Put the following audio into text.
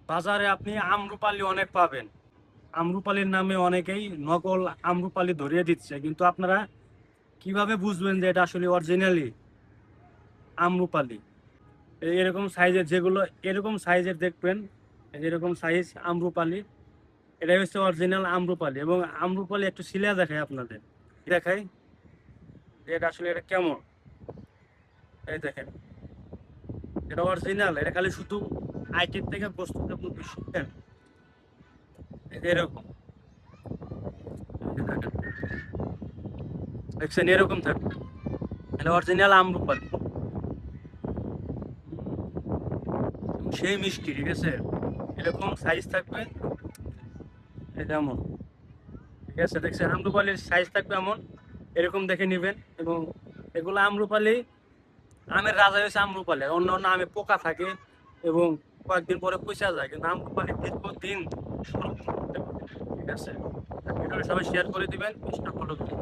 বাজারে আপনি আম্রপালি অনেক পাবেন। আম্রপালির নামে অনেকেই নকল আম্রপালি ধরিয়ে দিচ্ছে, কিন্তু আপনারা কিভাবে বুঝবেন যে এটা আসলে অরিজিনালি আম্রপালি? এরকম সাইজের যেগুলো এরকম সাইজের দেখবেন, এরকম সাইজ আম্রপালি, এটাই হচ্ছে অরিজিনাল আম্রপালি। এবং আম্রপালি একটু সিলিয়া দেখায় আপনাদের, দেখাই এটা আসলে এটা কেমন। এই দেখেন, এটা অরিজিনাল, এটা খালি শুধু আইটেম থেকে বস্তু শিখেন। এরকম দেখছেন, এরকম থাকবে, এটা অরিজিনাল আম্রপালি এবং সেই মিষ্টি, ঠিক আছে? এরকম সাইজ থাকবে, এটা এমন, ঠিক আছে? দেখছেন, আম্রপালির সাইজ থাকবে এমন, এরকম দেখে নেবেন। এবং এগুলো আম্রপালি, আমের রাজা হয়েছে আম্রপালি। অন্য অন্য আমে পোকা থাকে এবং কয়েকদিন পরে পচা যায়, কিন্তু আম্রপালি দীর্ঘদিন সংরক্ষণ করতে পারে, ঠিক আছে? ভিডিওটা সবাই শেয়ার করে দিবেন, চেষ্টা ফলো করবেন।